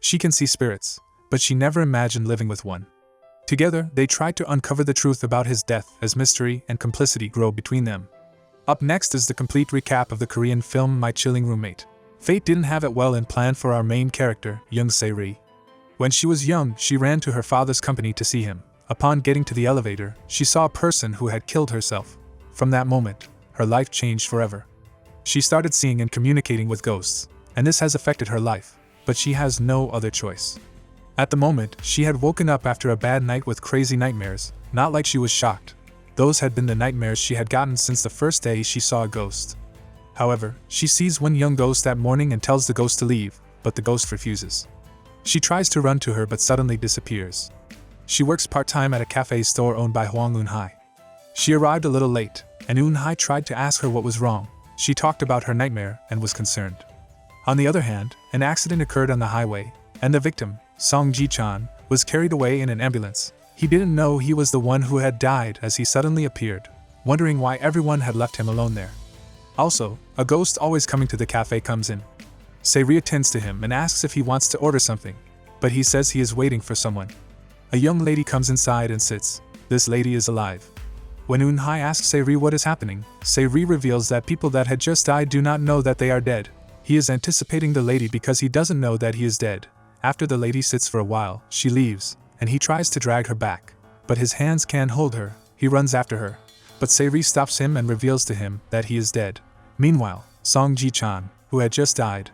She can see spirits, but she never imagined living with one. Together, they tried to uncover the truth about his death as mystery and complicity grow between them. Up next is the complete recap of the Korean film My Chilling Roommate. Fate didn't have it well in plan for our main character, Young Se-ri. When she was young, she ran to her father's company to see him. Upon getting to the elevator, she saw a person who had killed herself. From that moment, her life changed forever. She started seeing and communicating with ghosts, and this has affected her life, but she has no other choice. At the moment, she had woken up after a bad night with crazy nightmares, not like she was shocked. Those had been the nightmares she had gotten since the first day she saw a ghost. However, she sees one young ghost that morning and tells the ghost to leave, but the ghost refuses. She tries to run to her but suddenly disappears. She works part-time at a cafe store owned by Hwang Eun-hae. She arrived a little late, and Eun-hae tried to ask her what was wrong. She talked about her nightmare and was concerned. On the other hand, an accident occurred on the highway, and the victim, Song Ji-chan, was carried away in an ambulance. He didn't know he was the one who had died as he suddenly appeared, wondering why everyone had left him alone there. Also, a ghost always coming to the cafe comes in. Se-ri attends to him and asks if he wants to order something, but he says he is waiting for someone. A young lady comes inside and sits. This lady is alive. When Eun-hae asks Se-ri what is happening, Se-ri reveals that people that had just died do not know that they are dead. He is anticipating the lady because he doesn't know that he is dead. After the lady sits for a while, she leaves, and he tries to drag her back. But his hands can't hold her. He runs after her. But Se-ri stops him and reveals to him that he is dead. Meanwhile, Song Ji-chan, who had just died,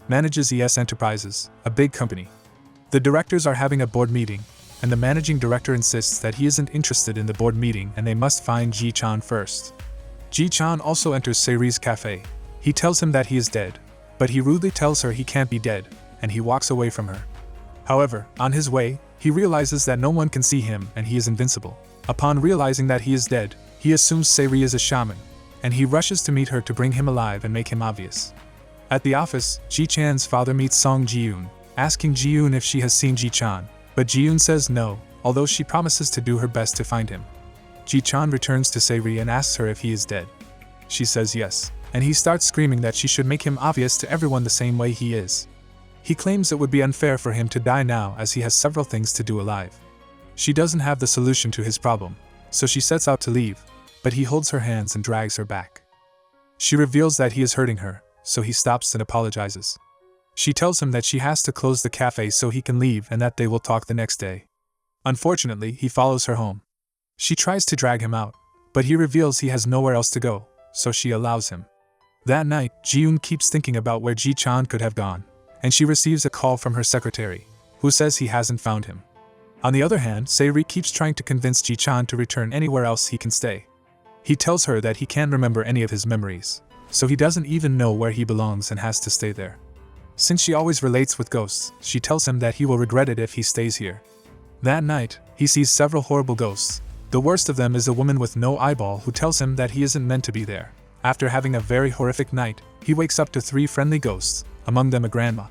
manages ES Enterprises, a big company. The directors are having a board meeting, and the managing director insists that he isn't interested in the board meeting and they must find Ji-chan first. Ji-chan also enters Se-ri's cafe. He tells him that he is dead, but he rudely tells her he can't be dead, and he walks away from her. However, on his way, he realizes that no one can see him and he is invincible. Upon realizing that he is dead, he assumes Se-ri is a shaman, and he rushes to meet her to bring him alive and make him obvious. At the office, Ji-chan's father meets Song Ji-eun, asking Ji-eun if she has seen Ji-chan, but Ji-eun says no, although she promises to do her best to find him. Ji-chan returns to Se-ri and asks her if he is dead. She says yes, and he starts screaming that she should make him obvious to everyone the same way he is. He claims it would be unfair for him to die now as he has several things to do alive. She doesn't have the solution to his problem, so she sets out to leave, but he holds her hands and drags her back. She reveals that he is hurting her, so he stops and apologizes. She tells him that she has to close the cafe so he can leave and that they will talk the next day. Unfortunately, he follows her home. She tries to drag him out, but he reveals he has nowhere else to go, so she allows him. That night, Ji-eun keeps thinking about where Ji-chan could have gone, and she receives a call from her secretary, who says he hasn't found him. On the other hand, Se-ri keeps trying to convince Ji-chan to return anywhere else he can stay. He tells her that he can't remember any of his memories, so he doesn't even know where he belongs and has to stay there. Since she always relates with ghosts, she tells him that he will regret it if he stays here. That night, he sees several horrible ghosts. The worst of them is a woman with no eyeball who tells him that he isn't meant to be there. After having a very horrific night, he wakes up to 3 friendly ghosts, among them a grandma.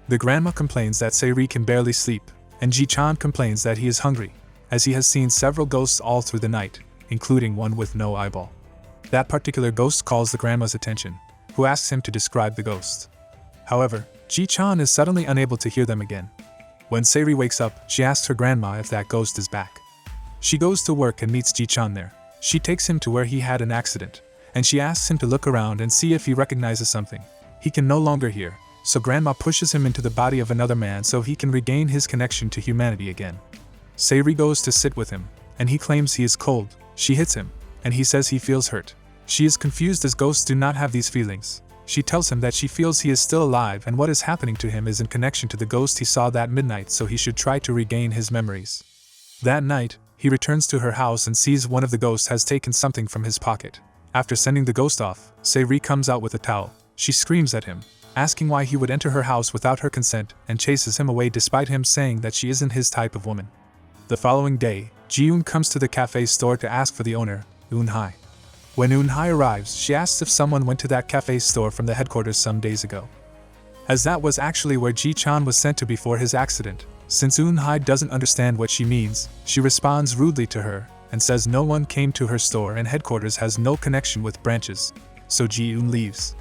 The grandma complains that Se-ri can barely sleep, and Ji-chan complains that he is hungry, as he has seen several ghosts all through the night, including one with no eyeball. That particular ghost calls the grandma's attention, who asks him to describe the ghost. However, Ji-chan is suddenly unable to hear them again. When Se-ri wakes up, she asks her grandma if that ghost is back. She goes to work and meets Ji-chan there. She takes him to where he had an accident, and she asks him to look around and see if he recognizes something. He can no longer hear, so grandma pushes him into the body of another man so he can regain his connection to humanity again. Se-ri goes to sit with him, and he claims he is cold. She hits him, and he says he feels hurt. She is confused as ghosts do not have these feelings. She tells him that she feels he is still alive and what is happening to him is in connection to the ghost he saw that midnight, so he should try to regain his memories. That night, he returns to her house and sees one of the ghosts has taken something from his pocket. After sending the ghost off, Se-ri comes out with a towel. She screams at him, asking why he would enter her house without her consent, and chases him away despite him saying that she isn't his type of woman. The following day, Ji-eun comes to the cafe store to ask for the owner, Eun-hae. When Eun-hae arrives, she asks if someone went to that cafe store from the headquarters some days ago, as that was actually where Ji-chan was sent to before his accident. Since Eun-hae doesn't understand what she means, she responds rudely to her and says no one came to her store and headquarters has no connection with branches, so Ji-eun leaves.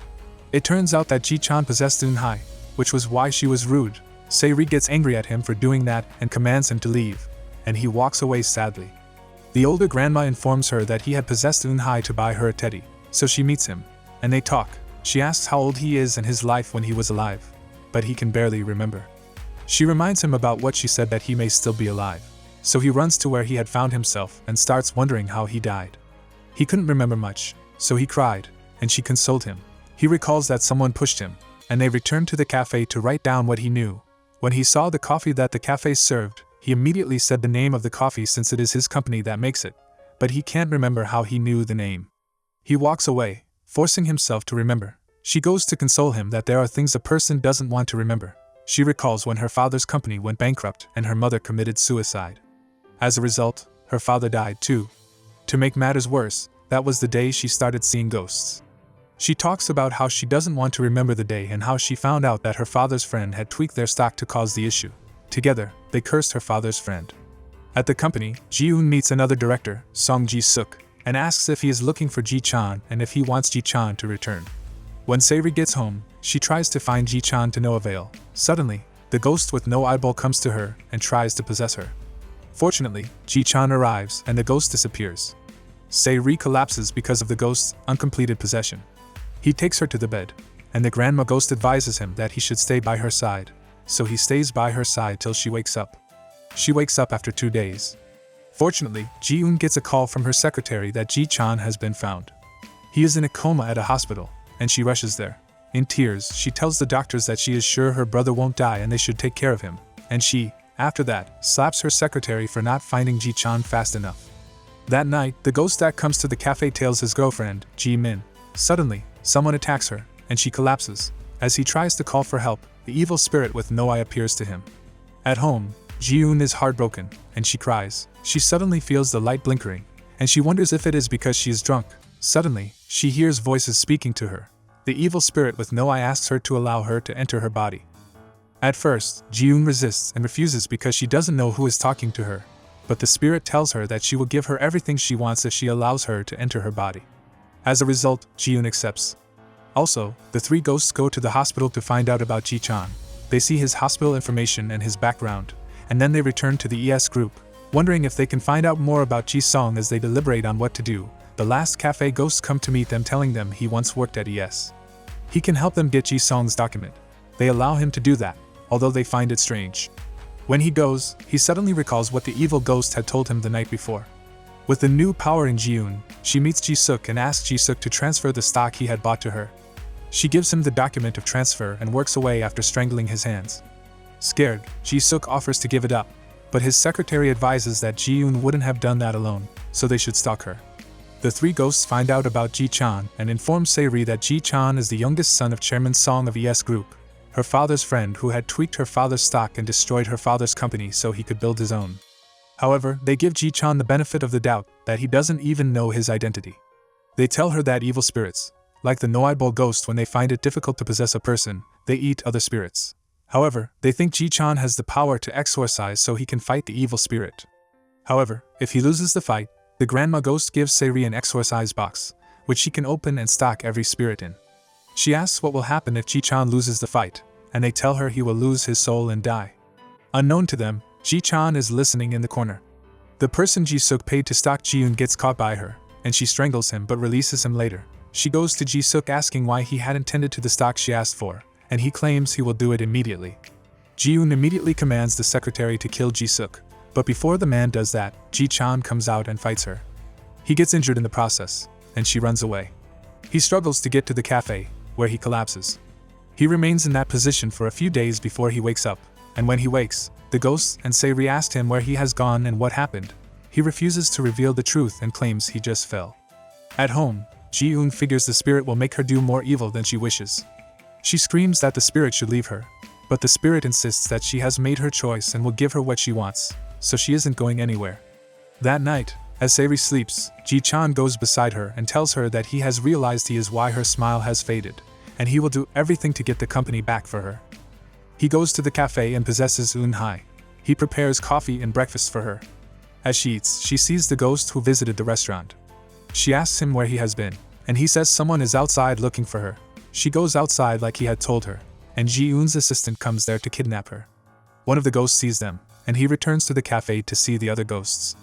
It turns out that Ji-chan possessed Eun-hae, which was why she was rude. Se-ri gets angry at him for doing that and commands him to leave, and he walks away sadly. The older grandma informs her that he had possessed Eun-hye to buy her a teddy, so she meets him, and they talk. She asks how old he is and his life when he was alive, but he can barely remember. She reminds him about what she said, that he may still be alive, so he runs to where he had found himself and starts wondering how he died. He couldn't remember much, so he cried, and she consoled him. He recalls that someone pushed him, and they returned to the cafe to write down what he knew. When he saw the coffee that the cafe served, he immediately said the name of the coffee since it is his company that makes it, but he can't remember how he knew the name. He walks away, forcing himself to remember. She goes to console him that there are things a person doesn't want to remember. She recalls when her father's company went bankrupt and her mother committed suicide. As a result, her father died too. To make matters worse, that was the day she started seeing ghosts. She talks about how she doesn't want to remember the day and how she found out that her father's friend had tweaked their stock to cause the issue. Together, they cursed her father's friend. At the company, Ji-eun meets another director, Song Ji-suk, and asks if he is looking for Ji-chan and if he wants Ji-chan to return. When Se-ri gets home, she tries to find Ji-chan to no avail. Suddenly, the ghost with no eyeball comes to her and tries to possess her. Fortunately, Ji-chan arrives and the ghost disappears. Se-ri collapses because of the ghost's uncompleted possession. He takes her to the bed, and the grandma ghost advises him that he should stay by her side, so he stays by her side till she wakes up. She wakes up after 2 days. Fortunately, Ji-eun gets a call from her secretary that Ji-chan has been found. He is in a coma at a hospital, and she rushes there. In tears, she tells the doctors that she is sure her brother won't die and they should take care of him, and she, after that, slaps her secretary for not finding Ji-chan fast enough. That night, the ghost that comes to the cafe tells his girlfriend, Ji-min. Suddenly, someone attacks her, and she collapses. As he tries to call for help, the evil spirit with no eye appears to him. At home, Ji-eun is heartbroken, and she cries. She suddenly feels the light blinkering, and she wonders if it is because she is drunk. Suddenly, she hears voices speaking to her. The evil spirit with no eye asks her to allow her to enter her body. At first, Ji-eun resists and refuses because she doesn't know who is talking to her, but the spirit tells her that she will give her everything she wants if she allows her to enter her body. As a result, Ji-eun accepts. Also, the 3 ghosts go to the hospital to find out about Ji-chan. They see his hospital information and his background, and then they return to the ES group, wondering if they can find out more about Ji-song. As they deliberate on what to do, the last cafe ghosts come to meet them, telling them he once worked at ES. He can help them get Ji-song's document. They allow him to do that, although they find it strange. When he goes, he suddenly recalls what the evil ghost had told him the night before. With the new power in Ji-eun, she meets Ji-suk and asks Ji-suk to transfer the stock he had bought to her. She gives him the document of transfer and works away after strangling his hands. Scared, Ji-suk offers to give it up, but his secretary advises that Ji-eun wouldn't have done that alone, so they should stalk her. The 3 ghosts find out about Ji-chan and inform Se-ri that Ji-chan is the youngest son of Chairman Song of ES Group, her father's friend who had tweaked her father's stock and destroyed her father's company so he could build his own. However, they give Ji-chan the benefit of the doubt that he doesn't even know his identity. They tell her that evil spirits, like the no-eyeball ghost, when they find it difficult to possess a person, they eat other spirits. However, they think Ji-chan has the power to exorcise so he can fight the evil spirit. However, if he loses the fight, the grandma ghost gives Se-ri an exorcise box, which she can open and stock every spirit in. She asks what will happen if Ji-chan loses the fight, and they tell her he will lose his soul and die. Unknown to them, Ji-chan is listening in the corner. The person Ji-suk paid to stalk Ji-eun gets caught by her, and she strangles him but releases him later. She goes to Ji-suk asking why he hadn't tended to the stock she asked for, and he claims he will do it immediately. Ji-eun immediately commands the secretary to kill Ji-suk, but before the man does that, Ji-chan comes out and fights her. He gets injured in the process, and she runs away. He struggles to get to the cafe, where he collapses. He remains in that position for a few days before he wakes up, and when he wakes, the ghosts and Se-ri asked him where he has gone and what happened. He refuses to reveal the truth and claims he just fell. At home, Ji-eun figures the spirit will make her do more evil than she wishes. She screams that the spirit should leave her, but the spirit insists that she has made her choice and will give her what she wants, so she isn't going anywhere. That night, as Se-ri sleeps, Ji-chan goes beside her and tells her that he has realized he is why her smile has faded, and he will do everything to get the company back for her. He goes to the cafe and possesses Eun-hye. He prepares coffee and breakfast for her. As she eats, she sees the ghost who visited the restaurant. She asks him where he has been, and he says someone is outside looking for her. She goes outside like he had told her, and Ji-eun's assistant comes there to kidnap her. One of the ghosts sees them, and he returns to the cafe to see the other ghosts.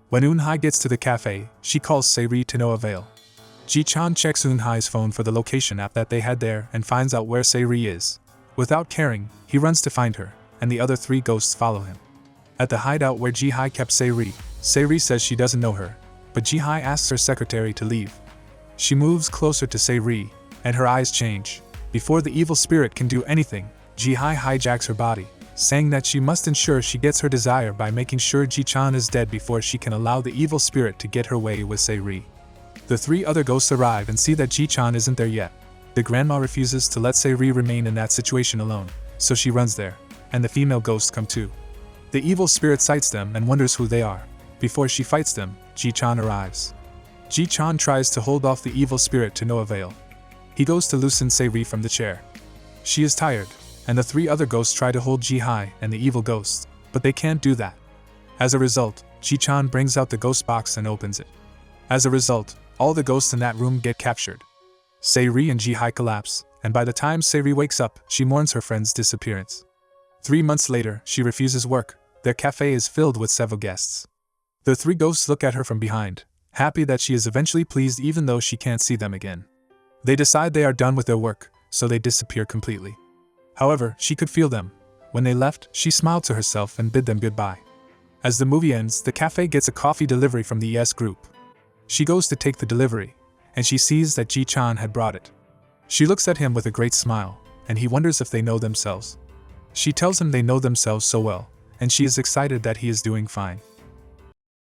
When Eun-hye gets to the cafe, she calls Se-ri to no avail. Ji-chan checks Eun-hye's phone for the location app that they had there and finds out where Se-ri is. Without caring, he runs to find her, and the other 3 ghosts follow him. At the hideout where Ji-hye kept Se-ri says she doesn't know her, but Ji-hye asks her secretary to leave. She moves closer to Se-ri, and her eyes change. Before the evil spirit can do anything, Ji-hye hijacks her body, saying that she must ensure she gets her desire by making sure Ji-chan is dead before she can allow the evil spirit to get her way with Se-ri. The 3 other ghosts arrive and see that Ji-chan isn't there yet. The grandma refuses to let Se-ri remain in that situation alone, so she runs there, and the female ghosts come too. The evil spirit sights them and wonders who they are. Before she fights them, Ji-chan arrives. Ji-chan tries to hold off the evil spirit to no avail. He goes to loosen Se-ri from the chair. She is tired, and the 3 other ghosts try to hold Ji-hye and the evil ghost, but they can't do that. As a result, Ji-chan brings out the ghost box and opens it. As a result, all the ghosts in that room get captured. Se-ri and Ji-hye collapse, and by the time Se-ri wakes up, she mourns her friend's disappearance. 3 months later, she refuses work. Their cafe is filled with several guests. The 3 ghosts look at her from behind, happy that she is eventually pleased even though she can't see them again. They decide they are done with their work, so they disappear completely. However, she could feel them. When they left, she smiled to herself and bid them goodbye. As the movie ends, the cafe gets a coffee delivery from the ES group. She goes to take the delivery, and she sees that Ji-chan had brought it. She looks at him with a great smile, and he wonders if they know themselves. She tells him they know themselves so well, and she is excited that he is doing fine.